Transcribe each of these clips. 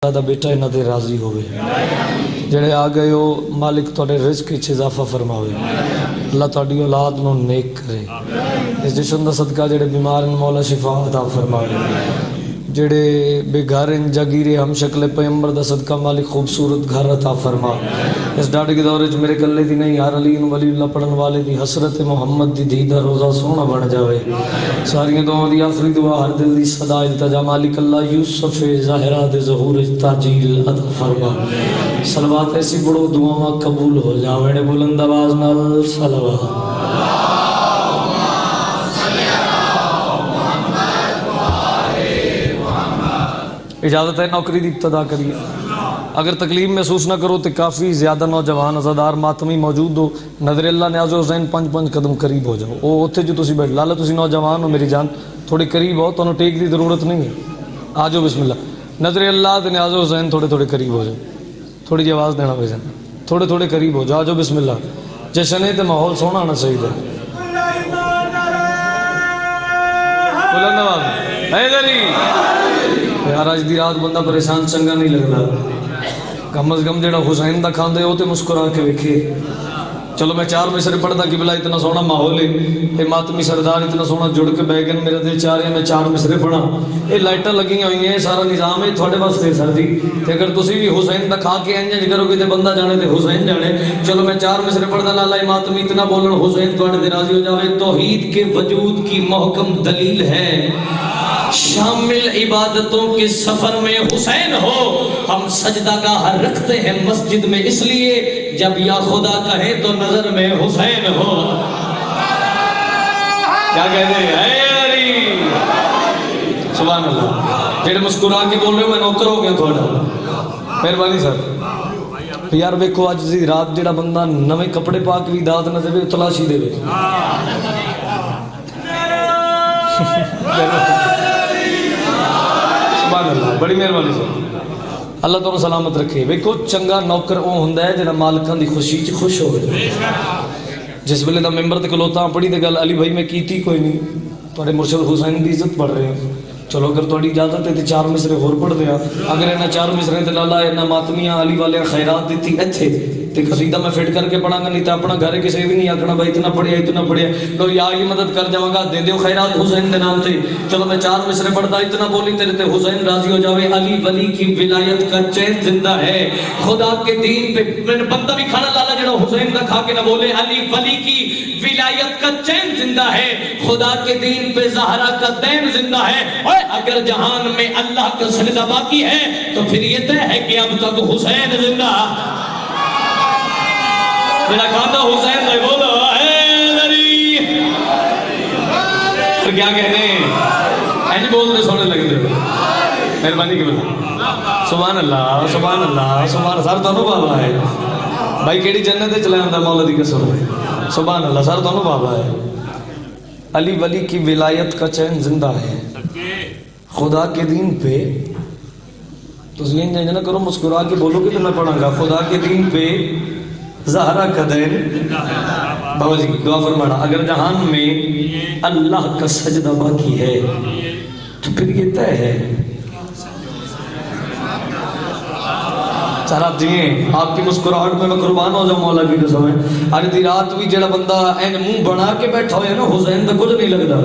دا بیٹا انہاں تے راضی ہوئے جڑے آ گئے ہو مالک تواڈے رزق وچ اضافہ فرماوے اللہ تواڈی اولاد نو نیک کرے اس جشن دا صدقہ جڑے بیمار ہیں مولا شفا عطا فرماوے جڑے بے گھر ہیں جاگیرے ہم شکل پیغمبر دا صدقہ مالک خوبصورت گھر عطا فرما اس ڈاڑے کے دور وچ میرے کلے دی نہیں ہر علی ولی اللہ پڑھن والے دی حسرت محمد دی دیدہ روزہ سونا بن جاوے ساری دعاؤں دی آخری دعا ہر دل دی صدا التجا مالک اللہ یوسف ظاہرہ دے ظہور تاجیل عطا فرما صلوات ایسی بڑو دعاواں قبول ہو جاوے بلند آواز نال صلوات اجازت ہے نوکری دی ابتدا کریے اگر تکلیف محسوس نہ کرو تو کافی زیادہ نوجوان ازادار ماتمی موجود ہو نظر اللہ نیاز حسین 5 قدم قریب ہو جاؤ وہ اتنے جو تسی بیٹھ لالا تسی نوجوان ہو میری جان تھوڑے قریب ہو تو ٹیک دی ضرورت نہیں ہے آ جاؤ بسم اللہ نظر اللہ نیاز حسین تھوڑے قریب ہو جاؤ تھوڑی جی آواز دینا بھائی تھوڑے قریب ہو جاؤ آ جاؤ بسم اللہ جشن ہے تو ماحول سونا آنا چاہیے بلند آواز حیدری یار آج دی رات بندہ پریشان چنگا نہیں لگتا کم از کم جڑا حسین دا کھاندے ہو تے مسکرا کے ویکھے چلو میں 4 مصرے پڑھدا قبلہ اتنا سونا ماحول ہے اے ماتمی سردار اتنا سونا جڑ کے بیٹھ گئے میرا دل چاہ رہا ہے میں 4 مصرے پڑھا اے لائٹاں لگی ہوئی ہیں سارا نظام ہے تھوڑے واسطے سر جی تے اگر تسی بھی حسین دا کھا کے انج کرو گے تے بندہ جانے تے حسین جانے چلو میں 4 مصرے پڑھدا لالا ماتمی اتنا بولن حسین تواڈے تے راضی ہو جاوے توحید کے وجود کی محکم دلیل ہے شامل عبادتوں کے سفر میں حسین ہو ہم سجدہ گاہ رکھتے ہیں مسجد میں اس لیے جب یا خدا کہے تو نظر میں حسین ہو کیا کہتے ہیں اے علی سبحان اللہ جیڑے مسکرا کے بول رہے ہو میں نوکر ہو گیا تھوڑا مہربانی سر یار ویکھو اج دی رات جیڑا بندہ نویں کپڑے پا کے بھی داد نہ دے تلاشی دے بڑی مہربانی سر اللہ تعالیٰ سلامت رکھے ویکھو چنگا نوکر وہ ہوندا ہے جڑا مالکاں دی خوشی چ خوش ہوئے جس ویلے دا ممبر تے کلوتا پڑھی تے گل علی بھائی میں کیتی کوئی نہیں تواڈے مرشد حسین دی عزت پڑھ رہے ہیں چلو اگر تواڈی اجازت ہے تے 4 مصرے ہور پڑھ دیا اگر انہاں 4 مصرے تے لالا انہاں ماتمیاں علی والے خیرات دتی ایتھے تے قصیدہ میں فٹ کر کے پڑھاں گا نہیں تے اپنا گھر کسے بھی نہیں آکھنا بھائی اتنا پڑھیا لو یا یہ مدد کر جاواں گا دے دیو خیرات حسین دے نام تے چلو میں 4 مصرے پڑھدا اتنا بولی تیرے تے حسین راضی ہو جاوے علی ولی کی ولایت کا چین زندہ ہے خدا کے دین پہ میں بندہ بھی کھڑا لالا جڑا حسین دا کھا کے نہ بولے علی ولی کی ولایت کا چین زندہ ہے خدا کے دین پہ زہرا کا دین زندہ ہے اور اگر جہان میں اللہ کا سجدہ باقی ہے تو پھر یہ طے ہے کہ اب تک حسین زندہ میرا کھاتا حسین نے بولا حیدری پھر کیا کہنے ایسے بولنے سونے لگے دے مہربانی کی بتا سبحان اللہ سبحان اللہ سبحان سر دونوں بابا ہے بھائی کیڑی جنت ہے چلے اندہ مولا دی قسم ہے سبحان اللہ سر دونوں بابا ہے علی ولی کی ولایت کا چین زندہ ہے خدا کے دین پہ تو یہ نہ کرو مسکرا کے بولو کہ تو میں پڑھاں گا خدا کے دین پہ زہرا کا دین بابا جی دعا فرمانا اگر جہان میں اللہ کا سجدہ باقی ہے تو پھر یہ طے ہے سر آپ جیئیں آپ کی مسکراہٹ میں قربان ہو جاؤں مولا کی قسم ہے آج دی رات بھی جڑا بندہ این منہ بنا کے بیٹھا ہوئے نا حسین تو کچھ نہیں لگتا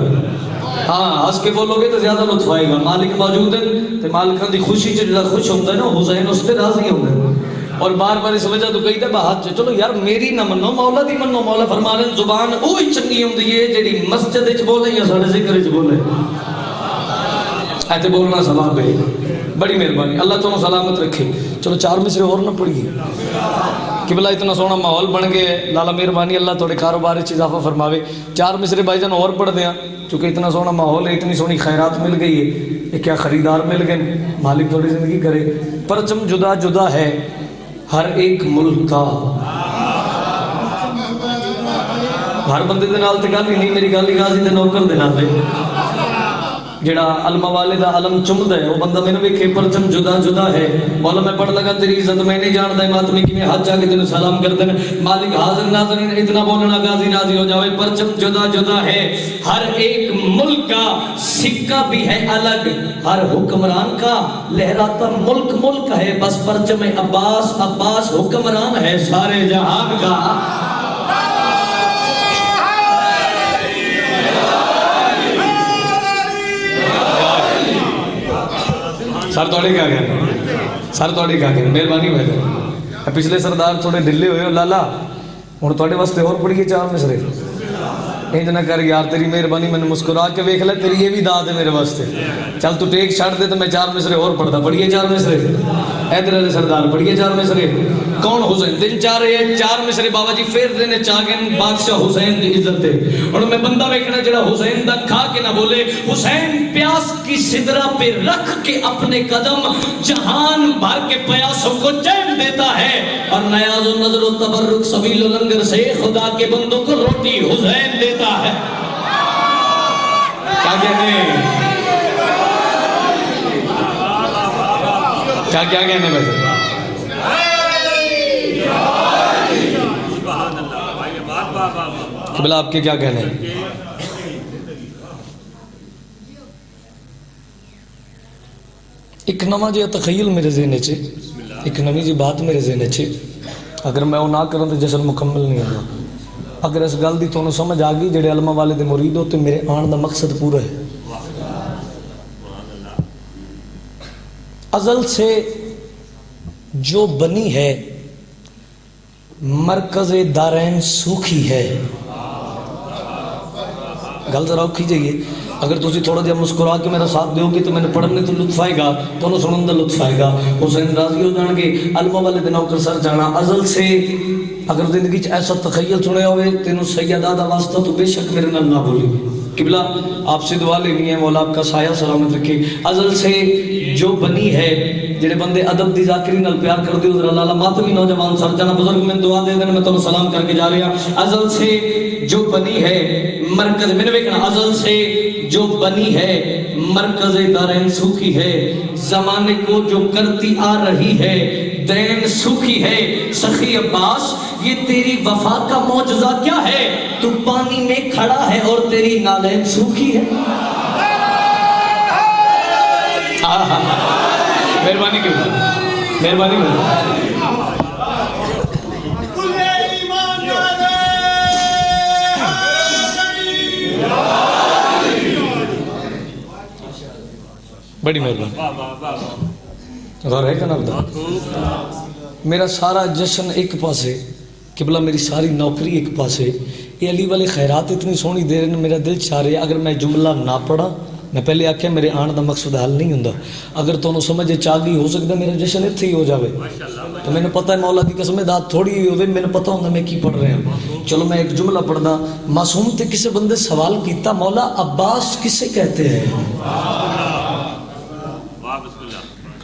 ہاں ہس کے بولو گے تو زیادہ لطف آئے گا مالک موجود ہے تو مالکاں دی خوشی جڑا خوش ہوتا ہے نا حسین اس پہ راضی ہوتا ہے اور بار بار اس وجہ تو کہی تھے بہت چلو یار میری نہ منو مولا دی منو مولا فرما رہے ہیں زبان اوہی چنگی ہوندی ہے جڑی مسجد وچ بولے یا ساڈے ذکر وچ بولے ایتے بولنا ثواب ہے بڑی مہربانی اللہ تمہیں سلامت رکھے چلو 4 مصرے اور نہ پڑھیے قبلہ اتنا سونا ماحول بن گئے لالا مہربانی اللہ تھوڑے کاروبار وچ اضافہ فرماوے 4 مصرے بھائی جان اور پڑھ دیاں چونکہ اتنا سونا ماحول ہے اتنی سونی خیرات مل گئی ہے یہ کیا خریدار مل گئے مالک تھوڑی زندگی کرے پرچم جدا جدا ہے ہر ایک ملک کا ہر بندے دے نال تے گل ہی نہیں میری گل ہی غازی دے نوکر دے نال جڑا علماء والے دا علم چمدا ہے وہ بندہ مینوں ویکھے پرچم جدا جدا ہے، مولا میں پڑھ لگا تیری عزت میں نہیں جاندا ہے، ماتمی کیویں ہاتھ جا کے تینوں سلام کردے ہیں، مالک حاضر ناظرین اتنا بولنا غازی راضی ہو جاوے، پرچم جدا جدا ہے، ہر ایک ملک کا سکہ بھی ہے الگ، ہر حکمران کا لہراتا ملک ملک ہے، بس پرچم عباس عباس حکمران ہے سارے جہان کا۔ سر تھوڑے کیا کہنا، سر تھوڑے کیا کہنا، مہربانی بھائی پچھلے سردار تھوڑے ڈھلے ہوئے ہو لالا، ہوں تھوڑے واسطے اور پڑھیے 4 مصرے، انج نہ کر یار تیری مہربانی میں نے مسکرا کے ویکھ لے، تیری یہ بھی داد ہے میرے واسطے، چل تو ٹیک چھڑ دے تو میں 4 مصرے اور پڑھتا، پڑھیے 4 مصرے، ادھر والے سردار پڑھیے 4 مصرے، کون حسین دن چاہ رہے ہیں 4 مصرے بابا جی پھر دینے چاہ گئے بادشاہ حسین دی عزت ہے، اور میں بندہ ویکھنا جڑا حسین دا کھا کے نہ بولے، حسین پیاس کی سدرہ پہ رکھ کے اپنے قدم جہان بھر کے پیاسوں کو چین دیتا ہے، اور نیاز و نظر و تبرک سبیل و لنگر سے خدا کے بندوں کو روٹی حسین دیتا ہے۔ کیا کہنے کیا کہنے بھائی قبلہ آپ کے کیا کہنے ہیں؟ ایک نواں جی تخیل میرے ذہن چ، ایک نویں جی بات میرے ذہن چ، اگر میں وہ نہ کروں تو جشن مکمل نہیں ہوگا۔ اگر اس گل دی تانوں سمجھ آ گئی جڑے علماء والے دے مرید ہو تو میرے آن دا مقصد پورا ہے۔ ازل سے جو بنی ہے مرکز دارین سوکھی ہے، گل ذرا اوکھی جائیے، اگر تسی تھوڑا جہا مسکرا کے میرا ساتھ دیو گے تو میں نے پڑھنے تو لطف آئے گا، تو سنن دا لطف آئے گا، حسین راضی ہو جان گے، علماء والے دے نوکر سر جانا۔ ازل سے اگر زندگی چ ایسا تخیل سنے ہوئے تینوں سیدہ دا واسطہ تو بے شک میرے نال نہ بولی، قبلہ آپ سے دعا لینی ہے مولا آپ کا سایہ سلامت رکھے۔ ازل سے جو بنی ہے جڑے بندے ادب دی ذاکری نال پیار کر دیو ذرا لالا ماتمی نوجوان سر جانا بزرگ میں دعا دے دینا، میں تمہیں سلام کر کے جا رہا۔ ازل سے جو بنی ہے مرکز میں نے دیکھنا، ازل سے جو بنی ہے مرکز دارین سوکھی ہے، زمانے کو جو کرتی آ رہی ہے دین سوکھی ہے۔ سخی عباس یہ تیری وفا کا معجزہ کیا ہے، تو پانی میں کھڑا ہے اور تیری نالین سوکھی ہے۔ مہربانی کی مہربانی بڑی مہربانی غور ہے کہ نہ بتا۔ میرا سارا جشن ایک پاسے، قبلہ میری ساری نوکری ایک پاسے، یہ علی والے خیرات اتنی سونی دے رہے ہیں، میرا دل چاہ رہے اگر میں جملہ نہ پڑھا، میں پہلے آکھیا میرے آن دا مقصد حل نہیں ہوندا، اگر تو انہوں سمجھے چاگی ہو سکتا میرا جشن اتھے ہی ہو جاوے، تو میں نے پتہ ہے مولا دی قسم داد تھوڑی ہی ہوئے، میں نے پتہ ہوندا میں کی پڑھ رہے ہیں۔ چلو میں ایک جملہ پڑھ دا، معصوم تے کسے بندے سوال کیتا مولا عباس کسے کہتے ہیں؟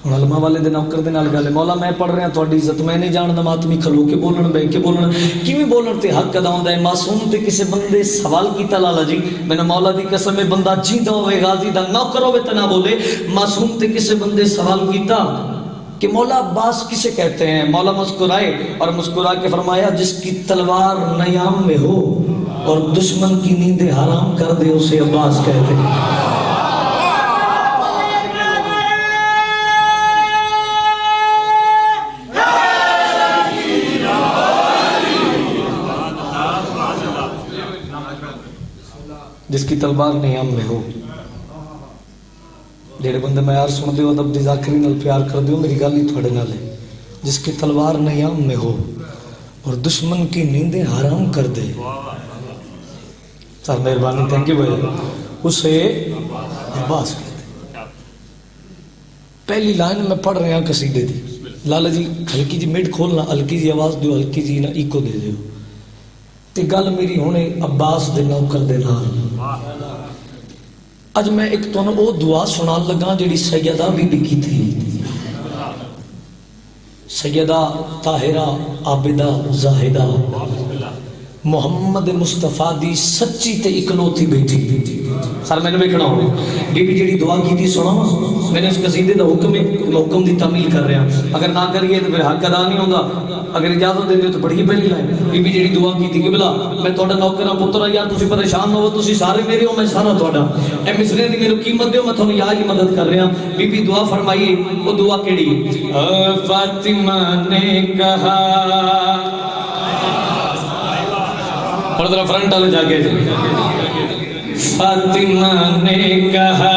علماء والے دے نوکر دے نال گل ہے، مولا میں پڑھ رہا تہاڈی عزت میں نہیں جاندا، ماتمی کھلو کے بولن بہ کے بولن کیویں بولن تے حق ادا ہوندا ہے۔ معصوم تے کسے بندے سوال کیتا لالا جی، میں نے مولا دی قسم ہے بندہ جیندا ہوئے غازی دا نوکر ہوئے تے نہ بولے، معصوم تے کسے بندے سوال کیتا کہ مولا عباس کسے کہتے ہیں، مولا مسکرائے اور مسکرا کے فرمایا جس کی تلوار نیام میں ہو اور دشمن کی نیندیں حرام کر دے اسے عباس کہتے ہیں۔ جس کی تلوار نیام میں ہو، جڑے بندے میں یار سن دیو ادب دی ذاکری نال پیار کر دیو، میری گل ہی تھوڑے نال ہے، جس کی تلوار نیام میں ہو اور دشمن کی نیندیں حرام کر دے، سر مہربانی تھینک یو بھائی، اسے عباس کہتے ہیں۔ پہلی لائن میں پڑھ رہے ہیں قصیدے دی، لالا جی ہلکی جی مڈ کھولنا، ہلکی جی آواز دیو، ہلکی جی نہ ایکو دے دیو، تے گل میری ہونے عباس دے نوکر دے نال۔ اج میں ایک تو او دعا سنان لگا جڑی سیدہ بی بی کی تھی، سیدہ طاہرہ عابدہ زاہدہ محمد مصطفیٰ دی سچی تے اکلوتی بیٹی سر میں نے ویکھنا ہوگا بی بی جیڑی دعا کی تھی سنا میں نے اس قصیدے دا حکم ہے میں حکم دی تعمیل کر رہا اگر نہ کریے تو پھر حق ادا نہیں ہوگا اگر اجازت دے دے تو بڑی پہلی لائے بی بی جیڑی دعا کی تھی کہ بلا میں تہاڈا نوکر ہاں پتر یار تسی پریشان نہ ہو تسی سارے میرے ہو میں سارا تہاڈا اے مصرے دی میری قیمت دیو میں تھانوں یار ہی مدد کر رہا بی بی دعا فرمائیے وہ دعا کیڑی فاطمہ نے کہا اور ذرا فرنٹ والے جا کے فاطمہ نے کہا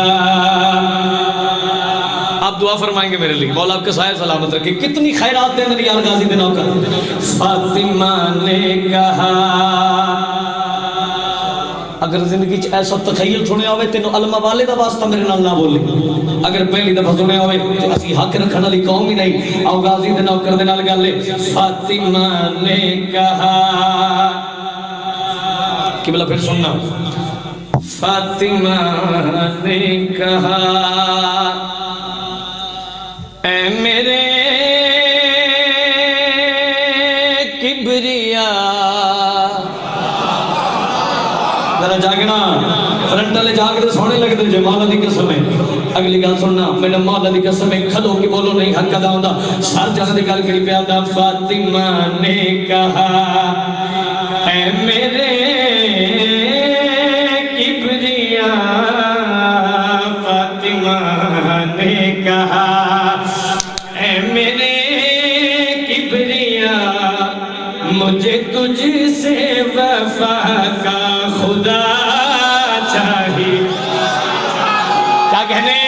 آپ دعا فرمائیں گے میرے لیے مولا آپ کے سائے سلامت رکھے کتنی خیرات دیں میری یار غازی دے نوکر فاطمہ نے کہا اگر زندگی چ ایسا تخیل سنیا ہوئے تینوں علمہ والے دا واسطہ میرے نال نہ بولے اگر پہلی دفعہ سنیا ہوئے تو اسی حق رکھنے والی قوم ہی نہیں آؤ غازی دے نوکر دے نال گل لے فاطمہ نے کہا قبلہ پھر سننا فاطمہ نے کہا اے میرے کبریا ذرا جاگنا فرنٹ والے جاگ دے سونے لگ دے مولا دی قسم ہے اگلی گل سننا میں نے مولا دی قسم ہے کھلو کے بولو نہیں حق ادا ہوندا سر جان دی گل کری پیا دا فاطمہ نے کہا اے میرے کبریا فاطمہ نے کہا اے میرے کبریا مجھے تجھ سے وفا کا خدا چاہیے کیا کہنے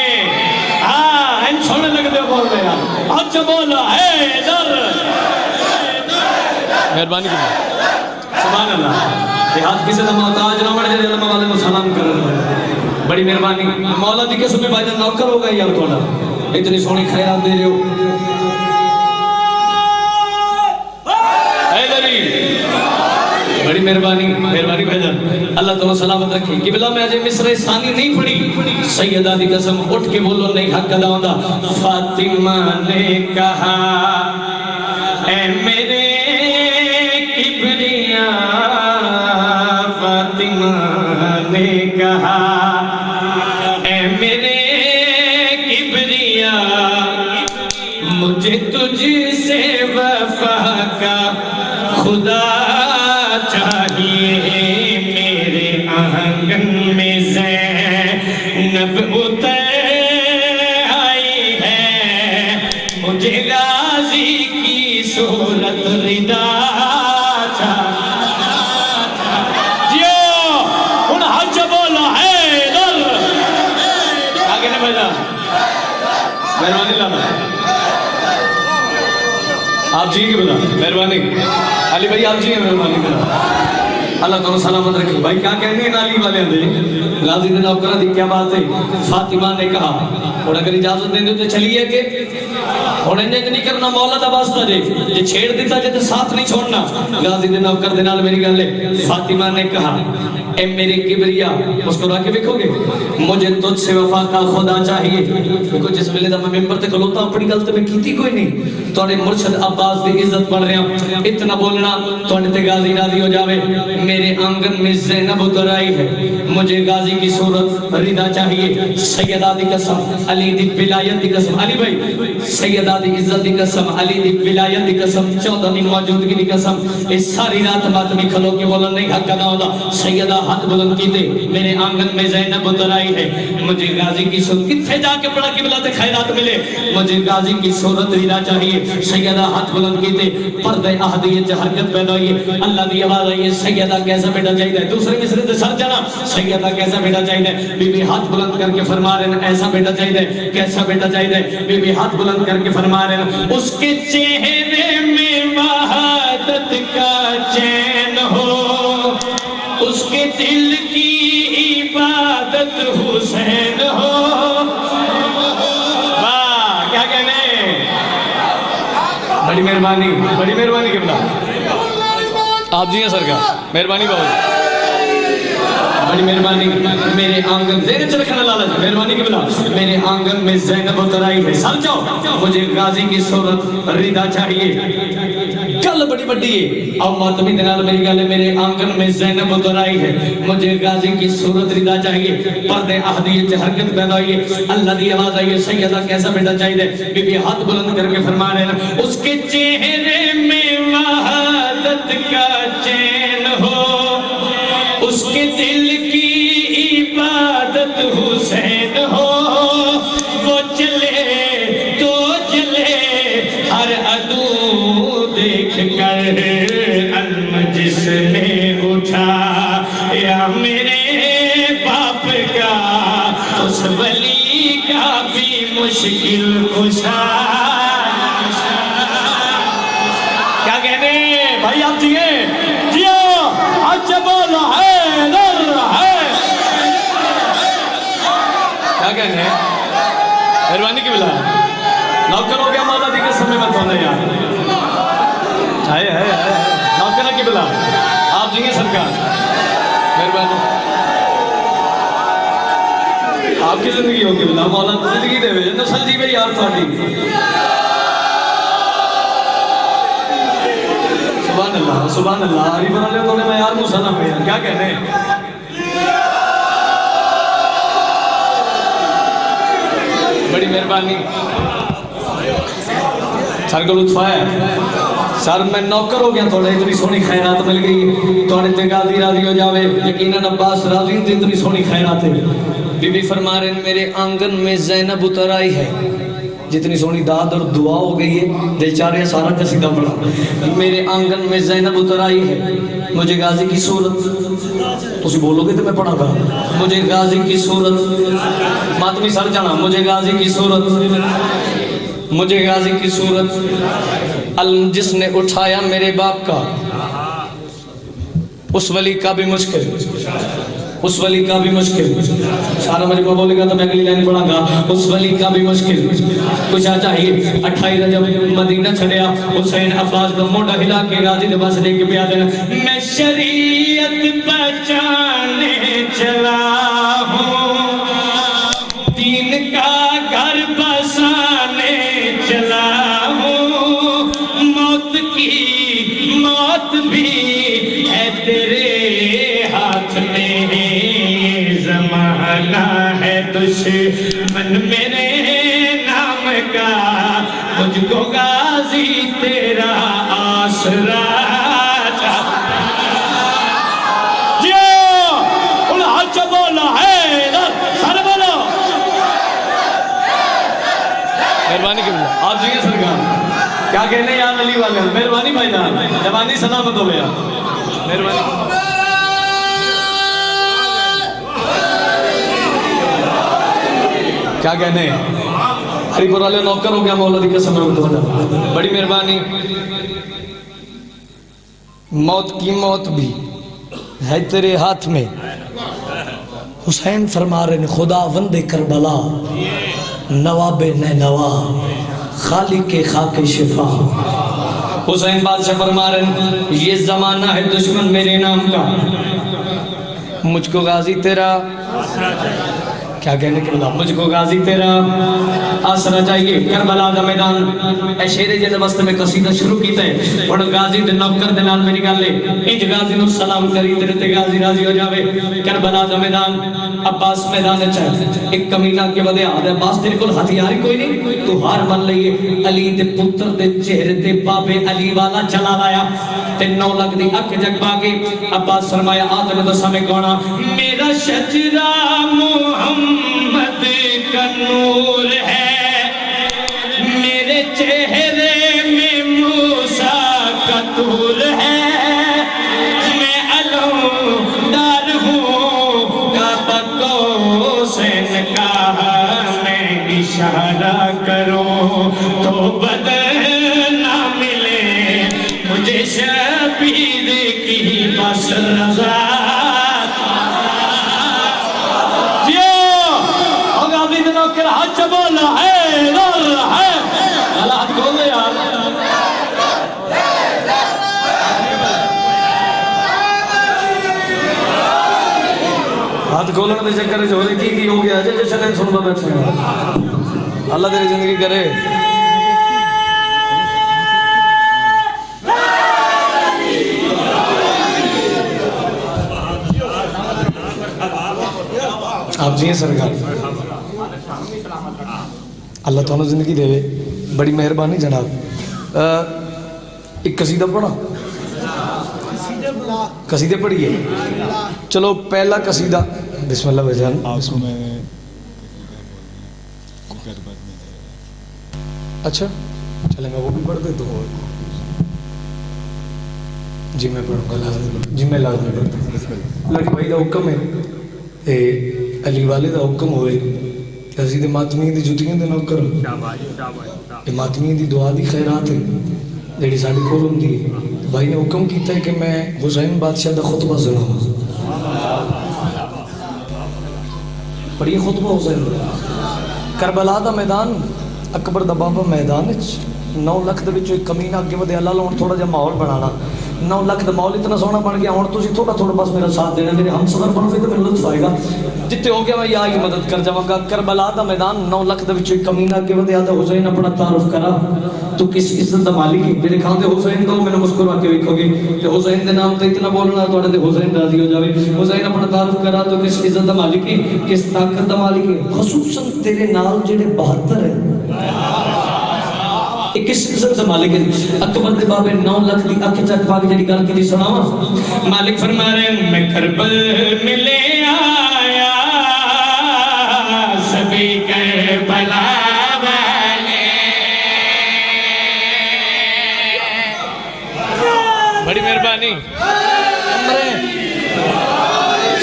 ہاں چھوڑنے لگ دے بول رہے ہیں اچھا بولا ہے در مہربانی کریں سبحان اللہ دیہات کسی دا محتاج نہ بڑھ جائے علماء والے کو سلام کر رہے ہیں بڑی مہربانی مولا دی قسم میں بھائی جان نوکر ہوگا یار تھوڑا اتنی سونی خیرات دے رہے ہو بڑی مہربانی بھائی جان اللہ تعالیٰ سلامت رکھے قبلہ میں آجے مصر ثانی نہیں پڑی سیدہ دی قسم اٹھ کے بولو نہیں حق ادا ہوندا فاطمہ نے کہا اے میرے کبریا فاطمہ نے کہا اے میرے کبریا مجھے تجھ سے وفا کا خدا چاہیے میرے آنگن میں زینب اتر آئی ہے مجھے غازی کی صورت ردا جیو ان حج بولا ہے در آگے نے بھجا مہربانی لانا آپ جی کے بتا مہربانی علی بھائی آپ جی ہیں مہربانی کرا اللہ تعالیٰ سلامت رکھے بھائی کیا کہنے ہیں علی والے اندھے غازی دن اوکرہ دی کیا بات ہے فاطمہ نے کہا اور اگر اجازت دیں دے تو چلیے کہ اور انجھے نہیں کرنا مولا دا واسطہ جے چھیڑ دیتا جے تو ساتھ نہیں چھوڑنا غازی دن اوکر دنال میری گل ہے فاطمہ نے کہا اے میرے کبریا اس کو راکے بکھو گے مجھے تجھ سے وفا کا خدا چاہیے دیکھو جس ویلے دا میں ممبر تے کھلوتا اپنی گل تے میں کیتی کوئی نہیں توڑے مرشد عباس دی عزت پڑھ رہے ہیں اتنا بولنا توڑے تے غازی راضی ہو جاوے میرے آنگن میں زینب اتر آئی ہے مجھے غازی کی صورت ردا چاہیے سیدہ دی قسم علی دی ولایت دی قسم علی بھائی سیدہ دی عزت دی قسم علی دی ولایت دی قسم 14 دی موجودگی دی قسم اس ساری رات بات میں کھلو کے بولن نہیں حق ادا ہوتا سیدہ ہاتھ بلند کی دے میرے آنگن میں زینب اتر آئی ہے مجھے غازی کی صورت کتھے جا کے پڑا قبلہ تے خیرات ملے مجھے غازی کی صورت ردا چاہیے سیدہ ہاتھ بلند کی دے پردہ احدیت حرکت پیدا ہوئی اللہ دی آواز آئی سیدہ کیسا بیٹا چاہیے دوسرے مصرے تے سر جانا سیدہ کیسا بیٹا چاہیے بی بی ہاتھ بلند کر کے فرما رہے ہیں ایسا بیٹا چاہیے کیسا بیٹا چاہیے بی بی ہاتھ بلند کر کے فرما رہے ہیں اس کے چہرے میں وحدت کا چین ہو اس کے دل کی عبادت حسین ہو واہ کیا کہنے بڑی مہربانی قبلہ آپ جی ہیں سرکار مہربانی بہت بڑی مہربانی میرے آنگن زیر چل رکھنا لالچ مہربانی کی بلا میرے آنگن میں زینب اتر آئی ہے سمجھو مجھے غازی کی صورت رضا چاہیے گل بڑی بڑی ہے او ماتمی دنال میری گل میرے آنگن میں زینب اتر آئی ہے مجھے غازی کی صورت رضا چاہیے پردے احدیت حرکت پیدا ہوئی ہے اللہ دی آواز آئی ہے سیدہ کیسا بیٹا چاہیے بی بی ہاتھ بلند کر کے فرما رہے ہیں اس کے چہرے میں وحدت کا چین ہو اس کے دل کی عبادت حسین ہو وہ چلے تو چلے ہر عدو دیکھ کر علم جس نے اٹھا یا میرے باپ کا اس ولی کا بھی مشکل کشا کیا کہنے بھائی آپ جیے جیو اچھا بولا ہے کیا کہنے مہربانی کی بلا نوکر ہو گیا مولا دی قسم میں مت ہونے یار نوکر کی بلا آپ جیے سرکار مہربانی آپ کی زندگی ہوگی بلا مولا زندگی دے وے نسل جی بھئی یار تھوڑی سبحان اللہ علی بنا لے تو نے میں یار موسیٰ نہ میں کیا کہنے بڑی مہربانی سر کو لطف ہے سر میں نوکر ہو گیا تھوڑے اتنی سونی خیرات مل گئی تھوڑے تے غازی راضی ہو جاوے یقیناً عباس راضی تھی اتنی سونی خیرات ہے بی بی فرما رہے ہیں میرے آنگن میں زینب اتر آئی ہے جتنی سونی داد اور دعا ہو گئی ہے دل چاہ رہے سارا قصیدہ پڑھا میرے آنگن میں زینب اتر آئی ہے مجھے غازی کی صورت تو اسی بولو گے تو میں پڑھا گا مجھے غازی کی صورت ماتمی سر جانا مجھے غازی کی صورت مجھے غازی کی صورت علم جس نے اٹھایا میرے باپ کا اس ولی کا بھی مشکل اس ولی کا بھی مشکل سارا میرے کو بولے گا تو میں اگلی لائن پڑھا گا اس ولی کا بھی مشکل کچھ چاہیے 28 رجب مدینہ چھڑیا حسین عباس کا موٹا ہلا کے غازی کے پاس لے کے پیا دینا میں شریعت بچانے چلا ہوں دین کا گھر بسانے چلا ہوں موت بھی ہے تیرے ہاتھ میں زمانہ ہے دشمن میرے نام کا مجھ کو غازی تیرا آسرا مہربانی کی بلا آپ جیئے سرکار کیا کہنے یار علی والے مہربانی بھائی جان جوانی سلامت ہو گیا مہربانی کیا کہنے ہری پور والے نوکر ہو گیا مولا دی قسم میں بڑی مہربانی موت کی موت بھی ہے تیرے ہاتھ میں حسین فرما رہے ہیں خدا وند کربلا نواب نینوا خالق خاک شفا حسین بادشاہ فرما رہے ہیں یہ زمانہ ہے دشمن میرے نام کا مجھ کو غازی تیرا کیا کہنے کے بلا مجھ کو غازی تیرا آسرا چاہیے کربلا دا میدان اے شیر جیدے وسط میں قصیدہ شروع کیتا ہے اور غازی دے نوکر دے نال میری گل لے انج غازی نو سلام کری تیرے تے غازی راضی ہو جاوے کربلا دا میدان عباس میدان چاہے ایک کمینہ کے بدے آدھے عباس تیرے کل ہتھیاری کوئی نہیں تو ہار من لئیے علی دے پتر دے چہرے دے بابے علی والا چلا لایا تے 9 لاکھ دی اکھ جگ باگے عباس فرمایا آدھے تو سمیں کونا میرا شجرہ محمد کا نور ہے میرے چہرے میں موسیٰ کا طول ہے میں علمدار ہوں کعبہ کو حسین کا میں اشارہ کروں تو بدل نہ ملے مجھے شبیر کی بس رضا حج بولا ہے اللہ ہے اللہ حج کھول دے یار کھولنے کے چکر ہو رہے کی ہو گیا جی جشن سنتا بیٹھا اللہ تیری زندگی کرے آپ جی سرکار اللہ تعالیٰ زندگی دے بڑی مہربانی جناب ایک قصیدہ پڑھا قصیدے پڑھیے چلو پہلا قصیدہ بسم اللہ بجان اچھا چلے میں وہ بھی پڑھ دیتا ہوں جی میں پڑھوں گا لازم جی میں لازم پڑھتا ہوں اللہ کے بھائی دا حکم ہے علی والے دا حکم ہوئے حضرت ماتمی دی جوتیاں دے نوکر ماتمی دی دعا دی خیرات ہے جڑی ساڈے کول ہوندی ہے بھائی نے حکم کیتا ہے کہ میں حسین بادشاہ دا خطبہ سناواں پڑھی خطبہ حسین کربلا دا میدان اکبر دا بابا میدان وچ 9 لاکھ دے وچوں ایک کمینہ اگے ودے اللہ لون تھوڑا جہا ماحول بنانا 9 لاکھ دا ماحول اتنا سونا بن گیا ہن تسی تھوڑا تھوڑا بس میرا ساتھ دینا میرے ہم سفر بنو گے تو میرے لطف آئے گا جتنے ہو گیا میں یا ہی مدد کر جاواں گا کربلا دا میدان 9 لاکھ دے وچوں ایک کمینہ اگے ودے آدا حسین اپنا تعارف کرا تو کس عزت دا مالک ہے میرے کھاندے حسین دو میں نے مسکرا کے ویکھو گے تے حسین دے نام تے اتنا بولنا تواڈے تے حسین راضی ہو جاوے حسین اپنا تعارف کرا تو کس عزت دا مالک ہے کس طاقت دا مالک ہے خصوصاً تیرے نال جڑے 72 ہیں کس قسم سے مالک ہے اکبر دے بابے 9 لاکھ دی اکھ چک پا کے جڑی گل کیتی سناواں مالک فرما رہے ہیں میں کربل میں لے آیا سبھی کربلا والے بڑی مہربانی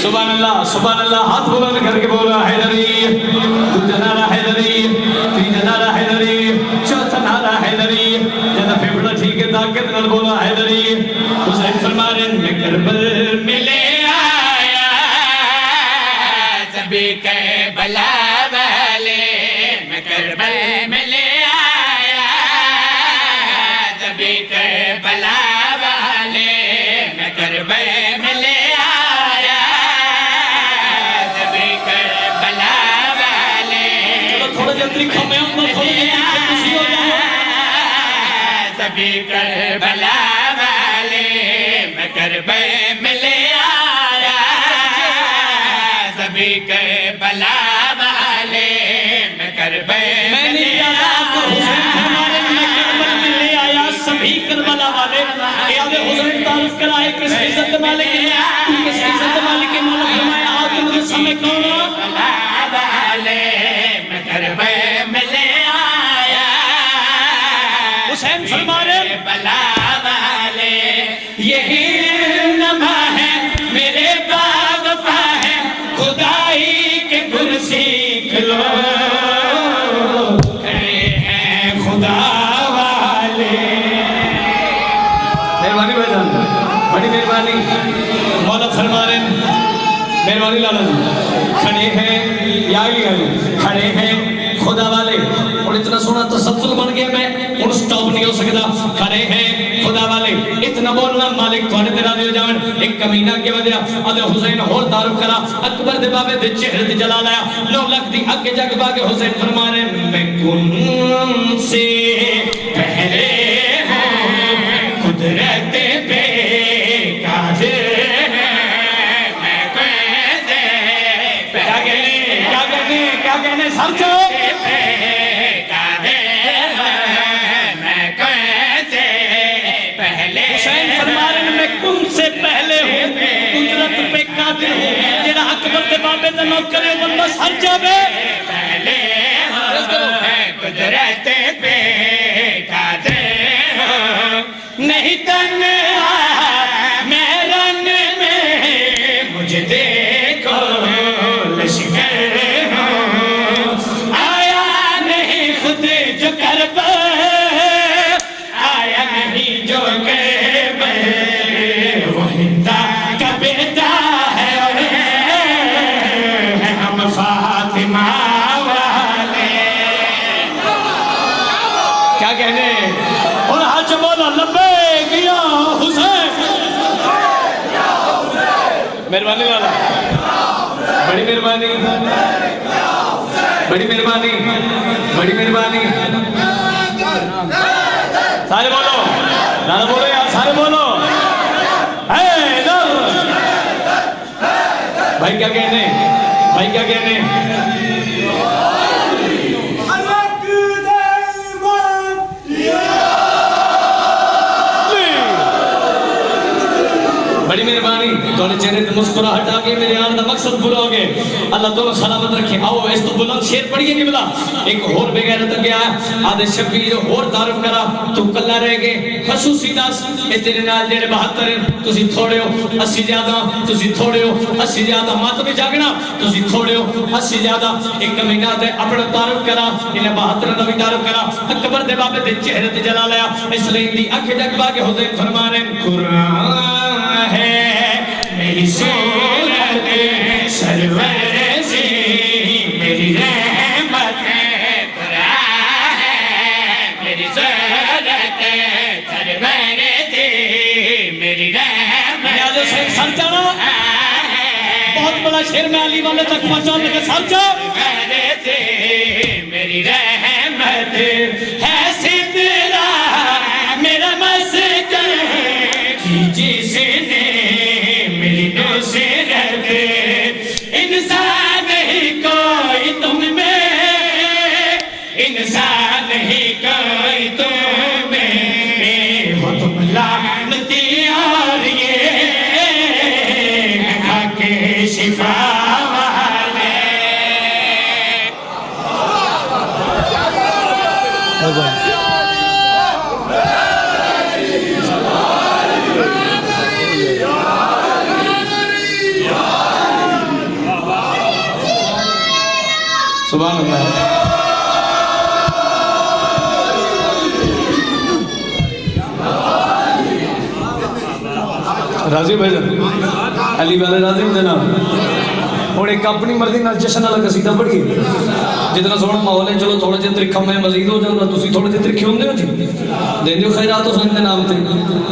سبحان اللہ ہاتھ بلند کر کے بولا حیدری دوسرا نعرہ حیدری تیسرا نعرہ حیدری چوتھا نعرہ حیدری جب پھیپڑا ٹھیک ہے طاقت نال بولا حیدری حسین فرما رہے ہیں میں کربل میں لے آیا سبھی کربلا والے میں کربل میں لے آیا سبھی کربلا والے میں کربل میں لے سبھی کربلا والے میں کربلا میں لے آیا سبھی کربلا والے میں کربلا میں لے آیا سبھی کربلا والے حسین تعارف کرائے کس عزت مالک کس عزت مالک مولا فرمایا آپ مجھے سمجھ کون والے میں کربلا میں لے آیا حسین فرما رہے بلا والے یہی نما ہے میرے باغفا ہے خدائی کے گر سیکھ لو کھڑے ہیں خدا والے مہربانی بھائی جان بڑی مہربانی مولا فرما رہے مہربانی لالا جی کھڑے ہیں یا کھڑے ہیں خدا والے اور اتنا سونا تسلسل بن گیا میں اور سٹاپ نہیں ہو سکتا کھڑے ہیں خدا والے اتنا بولنا مالک تھوڑے دے راضی ہو جاون ایک کمینہ کے ودیا ادے حسین اور تعارف کرا اکبر دے بابے دے چہرے تے جلال آیا 9 لاکھ دی اگے جگ با کے حسین فرما رہے میں کن سے پہلے ہوں قدرت پہ قادر کیا کہنے سمجھو حسین فرما رہے ہیں میں کن سے پہلے ہوں قدرت پہ قادر ہوں جیڑا اکبر دے بابے دا نوکر ہے بندہ سر جاوے پہلے ہوں قدرت پہ قادر ہوں نہیں تنہا میں رن میں مجھے دیکھو لشکر ہوں آیا نہیں خود جو کرب آیا نہیں جو کرب وہ ہندا کا بیٹا ہے ہم فاطمہ والے کیا کہنے اور حج مولا لبے گیا حسین مہربانی والا بڑی مہربانی بڑی مہربانی بڑی مہربانی سارے بولو نعرہ بولو یار سارے بولو حیدر بھائی کیا کہنے بھائی کیا کہنے بڑی مہربانی تھوڑے چہرے تے مسکراہٹ آ گئی میرے آن دا مقصد پورا ہو گئے اللہ دونوں سلامت رکھے آؤ اس تو بلند شیر پڑھیے کہ بلا ایک اور بغیرت گیا آدھے شبیر اور تعارف کرا تو کلا رہ گئے خصوصی داس اے تیرے نال جیڑے 72 ہیں تسی تھوڑے ہو 80 زیادہ تسی تھوڑے ہو 80 زیادہ ماتمی جاگنا تسی تھوڑے ہو 80 زیادہ ایک کمینہ دے اپنا تعارف کرا انہیں 72 دا بھی تعارف کرا اکبر دے بابے دے چہرے تے جلا لیا اس لئے دی آنکھیں جگبا کے حسین فرمانے قرآن ہے میری صورت سرور سے میری رحمت قرآن ہے میری صورت سرور سے میری رحمت نیاز حسین سر جانا بہت بڑا شیر میں علی والے تک پہنچا لگے سر جا میری رحمت ہے سترہ میرا مسکن جس نے میری نصرت انسان ہی کوئی تم میں انسان ہی کوئی تم میں وہ تم لعنتی اور یہ حق شفا والے سبحان اللہ راضی بھائی جان علی والے راضی ہوں دینا اور ایک اپنی مرضی نال جشن والا قصیدہ پڑھیے جتنا سونا ماحول ہے چلو تھوڑا جہا ترکھا میں مزید ہو جاؤں گا تسی تھوڑے جہے ترکھے ہوندے ہو جی دین دیو خیرات حسین دے نام تے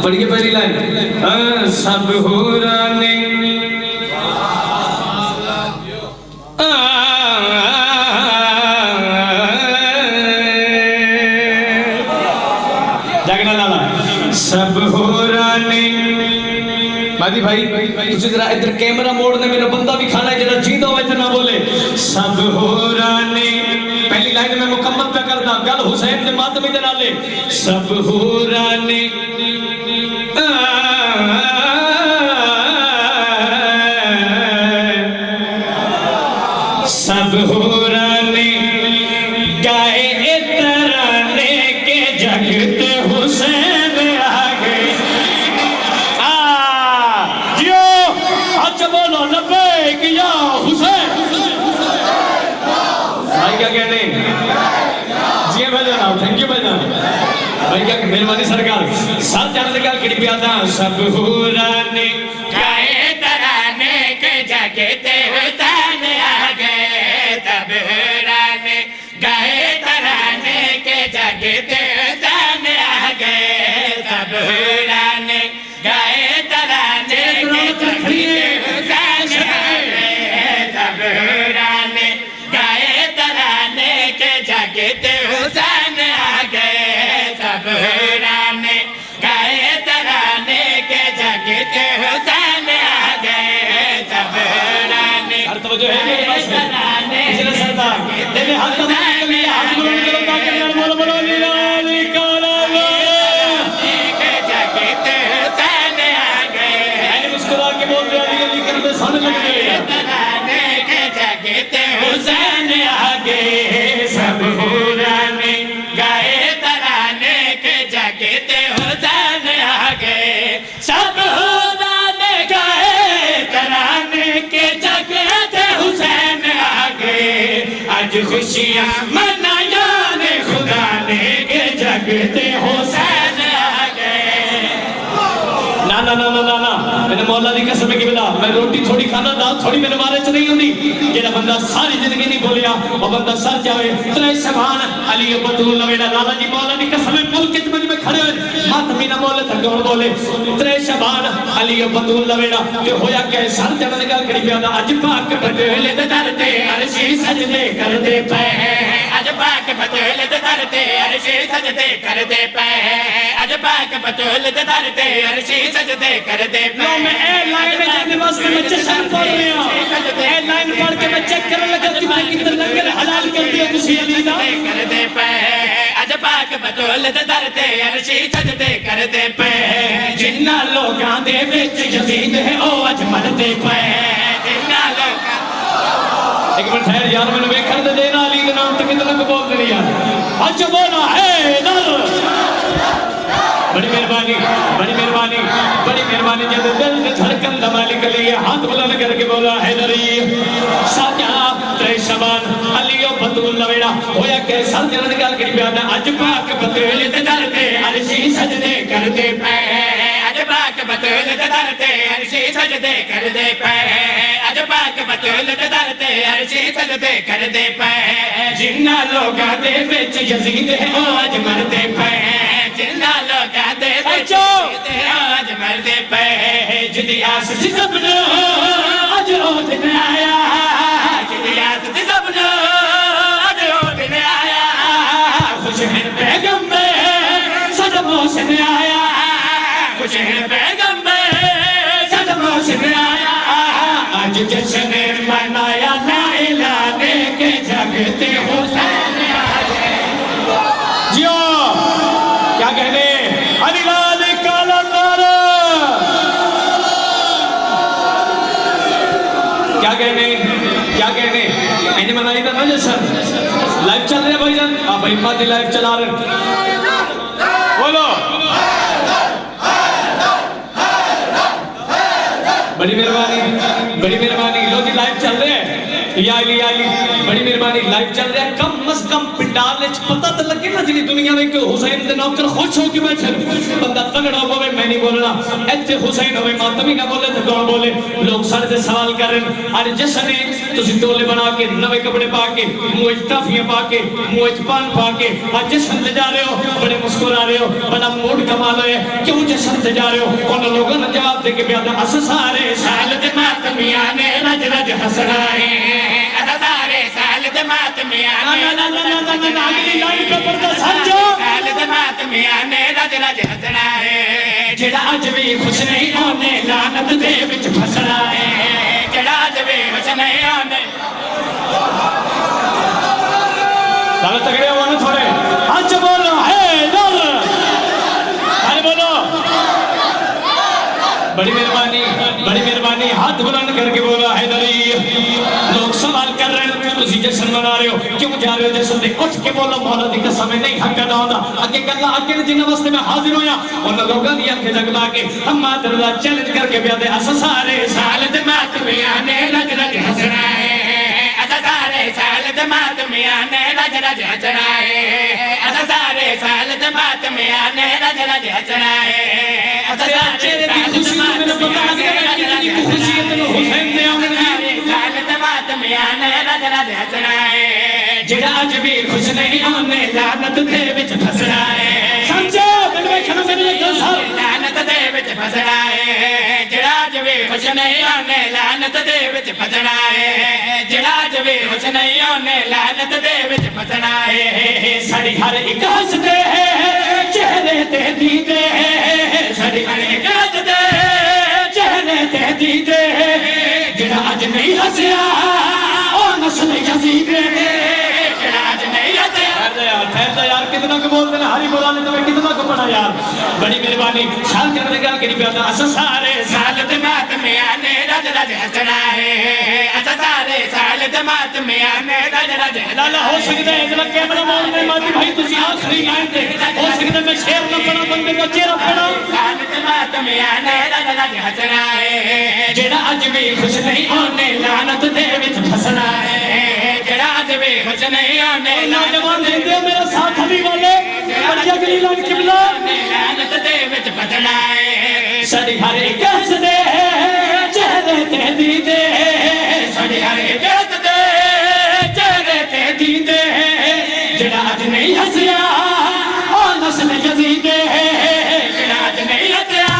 پڑھیے پہلی لائن سب حورانے جاگنا لالا سب حورانے مادی بھائی تسی ذرا ادھر کیمرہ موڑنے میرا بندہ بھی کھانا ہے جنہا جیندہ ہوئے اتنا بولے سب حورانے پہلی لائن میں مکمل پہ کرنا گل حسین دے ماتمی دے نالے سب حورانے سب حورانے گائے ترانے کے جگتے حسین آگے جیو اچھا بولو لبیک یا حسین بھائی کیا کہنے جی بھائی جانا تھینک یو بھائی جانا بھائی کیا مہربانی سرکار ساتھ جانے لگا کڑی پیادا سب حورانے گائے ترانے کے جگتے حسین آگے سب حورانے گائے ترانے کے جگتے حسین آگے سب حورانے گائے ترانے کے جگتے حسین آگے سب حورانے گائے ترانے کے جگتے حسین آگے سب حورانے گائے ترانے کے جگتے حسین آگے سب حورانے ہر توجہ ہے میرے پاس ہے اس نے سردار دینے ہاتھ تمہیں کے لیے ہاتھ بلند کرو تاکہ میرے بولو بولو لیلالی کالا کے جگتے حسین آگے یعنی مسکرا کے بول رہے علی علی کرنے سانے لگ گئے ترانے کے جگتے حسین آگے سب حورانے گائے ترانے کے جگتے حسین آگے سب حورانے گائے ترانے کے جگتے حسین آگے آج خوشیاں منایان خدا نے کے جگتے حسین آگے نا نا نا نا نا نا میں نے مولا دی قسم کی بلا میں روٹی تھوڑی کھانا دال تھوڑی میرے بارے چ نہیں ہوندی جڑا بندہ ساری زندگی نہیں بولیا وہ بندہ سر جاوے ترے سبحان علی بطول میرا لالا جی مولا دی قسم ملک وچ میں کھڑے ہوئے ماتمی نہ بولے تھکے ہن بولے ترے شبان علی بطول لویڑا کہ ہویا کہ سر جب نگل کری پیادا اج پاک بطول درتے عرشی سجدے کر دے پے اج پاک بطول درتے عرشی سجدے کر دے پے اج پاک بطول درتے عرشی سجدے کر دے پے لو میں اے لائن جانے واسطے میں چشم پڑھ رہے ہوں اے لائن پڑھ کے میں چیک کرنے لگا کتنے لنگر حلال کر دیا کسی علی دا کر دے پے اج پاک بطول درتے عرشی سجدے کر دے پے جنہ لوگاں دے وچ یزید ہے او اج مرتے پے جنہ لوگاں ایک منٹ ٹھہر یار میں نے ویکھن دے دینا علی دے نام تے کتنا کو بول دے یار اج بولا ہے در بڑی مہربانی بڑی مہربانی بڑی مہربانی جب دل میں دھڑکن دا مالک علی ہاتھ بلند کر کے بولا حیدری ساجا ترے شبان علی و بطول لویڑا ہویا کہ سر جنہ نگال کری پیادا اج پاک بطول درتے عرشی سجدے کر دے پے اج پاک بطول درتے عرشی سجدے کر دے پے اج پاک بطول درتے عرشی سجدے کر دے پے جنہ لوگاں دے وچ یزید ہے او اج مرتے پے جنہ لوگاں دے وچ یزید ہے او اج مرتے پے جدی آس سی سبنو اج او دن آیا جدی آس سی سبنو اج او دن آیا خوش ہیں پیغمبر صدموں سے آیا خوش ہیں پیغمبر صدموں سے آیا آج جشن منایا لا اعلان کے جگتے حسین آئے جیو کیا کہنے علی لال کالا نارا کیا کہنے اینی منائی تھا نا جشن لائف چل رہے بھائی جان آپ بھائی مادی لائف چلا رہے بولو بڑی مہربانی لو جی لائف چل رہے ہیں یا علی بڑی مہربانی لائف چل رہے ہیں کم از کم پنڈال اچ پتہ تو لگے نا جنہی دنیا میں کہ حسین دے نوکر خوش ہو کے بیٹھے بندہ تگڑا ہوئے میں نہیں بولنا ایتھے حسین ہوئے ماتمی نہ بولے تو کون بولے لوگ سارے دے سوال کر رہے ہیں آج جشنے تسی ٹولے بنا کے نوے کپڑے پا کے موج ٹافیاں پا کے موج پان پا کے آج جشن دے جا رہے ہو بڑے مسکرا رہے ہو بڑا موڈ کمال ہوئے کیوں جشن دے جا رہے ہو ان لوگوں نے جواب دے کے بیادہ اس سارے سال دے ماتمیاں نے رج رج ہسنائے اس سارے سال دے ماتمیاں نے اگلی لائن کا پردہ سمجھو سال دے ماتمیاں نے رج رج ہسنائے جڑا اج بھی خوش نہیں ہونے لعنت دے وچ پھسنا ہے جڑا اج بھی خوش نہیں ہونے دل تگڑے ہونے تھوڑے اج بولو ہے در آئے بولو بڑی مہربانی ہاتھ بلند کر کے بولا حیدری لوگ سوال کر رہے ہیں تسی جشن منا رہے ہو کیوں جا رہے ہو جشن دے اٹھ کے بولا مولا دی قسم ہے نہیں حق ادا ہوتا اگے گلا اگے جن واسطے میں حاضر ہویا ان لوگاں دی اکھیں جگلا کے ہم مادر دا چیلنج کر کے بیادے اس سارے سال دے ماتمیاں نے رج رج ہسنا ہے اس سارے سال دے ماتمیاں نے رج رج ہسنا ہے اس سارے سال دے ماتمیاں نے رج رج ہسنا ہے اس سارے خوشی میں نے پتا لگا کہ خوشی ہے تو حسین نے آمنے سال دے ماتمیاں نے رج رج ہسنا ہے جڑا اج بھی خوش نہیں ہونے لعنت دے وچ پھسنا ہے سمجھو میرے کھنا سے میرے گل صاحب لعنت دے وچ پھسنا ہے جڑا اج بھی خوش نہیں ہونے لعنت دے وچ پھسنا ہے جڑا اج بھی خوش نہیں ہونے لعنت دے وچ پھسنا ہے ساڈی ہر اک ہسدے چہرے تے دیدے ساڈی ہر اک ہسدے چہرے تے دیدے جڑا اج نہیں ہسیا او نسل یزید جڑا اج نہیں ہسیا ٹھہر جا یار کتنا کو بولتے ہیں ہری بولا نے تمہیں کتنا کو پڑھا یار بڑی مہربانی شان کرنے گل کری پیادا اس سارے سال دے ماتمیاں نے رج رج ہسنا ہے اس سارے سال دے ماتمیاں نے رج رج لالا ہو سکتا ہے ادھر کیمرہ مون نے ماتی بھائی تسی آخری لائن دے ہو سکتا ہے میں شیر نہ پڑھا بندے کا چہرہ پڑھا سال دے ماتمیاں نے رج رج ہسنا ہے جڑا اج بھی خوش نہیں ہونے لعنت دے وچ پھسنا ہے جڑا اج بھی خوش نہیں ہونے نوجوان دے میرا ساتھ ہمیں والے بڑی اگلی لائن قبلہ لعنت دے وچ پھسنا ہے ساڈی ہر اک ہسدے چہرے تے دیدے ساڈی ہر اک ہسدے چہرے تے دیدے جڑا اج نہیں ہسیا او نسل یزید جڑا اج نہیں ہسیا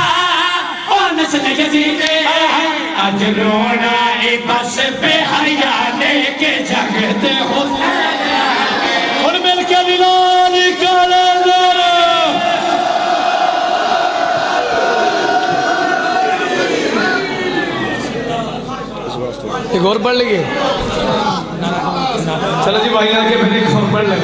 ایک اور پڑھ لیے. چلو جی بھائی آ کے پھر ایک اور پڑھ لیں.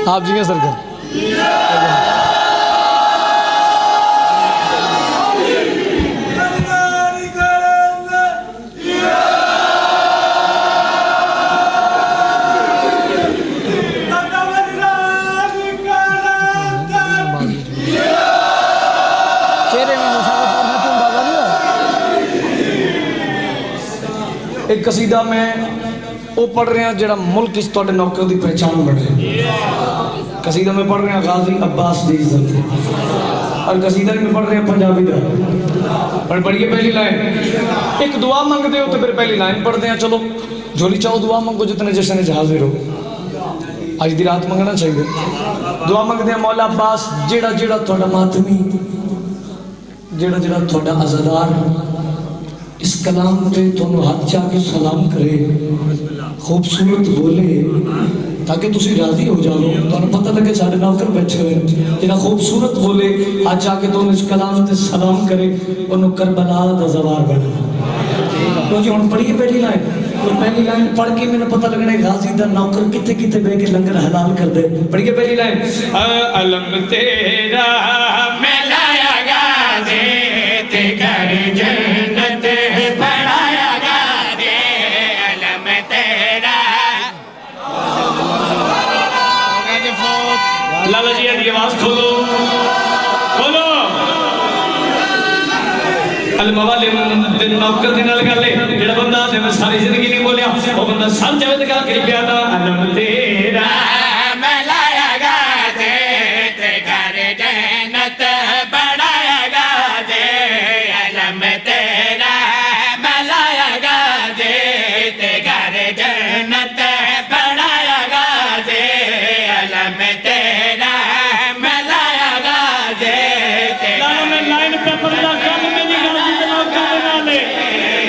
آپ جی سرکار. ایک قصیدہ میں وہ پڑھ رہے ہیں جڑا ملک اس توڑے نوکر دی پہچان بڑھے. قصیدہ میں پڑھ رہے ہیں غازی عباس دی عزت اور قصیدہ میں پڑھ رہے ہیں پنجابی دا. اور پڑھیے پہلی لائن. ایک دعا مانگ دے ہو تو پھر پہلی لائن پڑھ دیں. چلو جھولی چاہو دعا مانگو جتنے جشن نے حاضر ہو. آج دی رات مانگنا چاہیے. دعا مانگ دیں مولا عباس جیڑا جیڑا توڑا ماتمی جیڑا جیڑا توڑا عزدار اس کلام پہ تمہیں ہاتھ چاہ کے سلام کرے خوبصورت بولے تاکہ تسی راضی ہو جاؤ. تمہیں پتہ لگے سارے نوکر بیٹھے ہوئے جنہاں خوبصورت بولے ہاتھ چاہ کے تمہیں اس کلام پہ سلام کرے انہوں کربلا دا زوار بنا. تو جی ہوں پڑھیے پہلی لائن. تو پہلی لائن پڑھ کے میں نے پتہ لگنا ہے غازی دا نوکر کتے کتے بے کے لنگر حلال کر دے. پڑھیے پہلی لائن. علم تیرا میں لایا غازی تے کر جنت بڑھایا غازی. علم تیرا لالا جی یہ آواز کھولو کھولو. الموالم دن نوکر دن لگا لے جڑا بندہ دے میں ساری زندگی نہیں بولیا وہ بندہ سر جاوے دکھا کے پیادا. علم تیرا میں لایا غازی تے گھر جنت بڑھایا غازی. علم تیرا میں لایا غازی تے گھر جنت بڑھایا غازی. علم تیرا میں لایا غازی تے میں لائن پہ پڑھا کل میری غازی بنا کر بنا لے.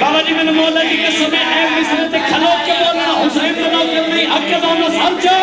بابا جی میں نے مولا کی قسم ہے اے مصر تے کھلو کے بولنا حسین بنا کر نہیں اکے دونوں سمجھو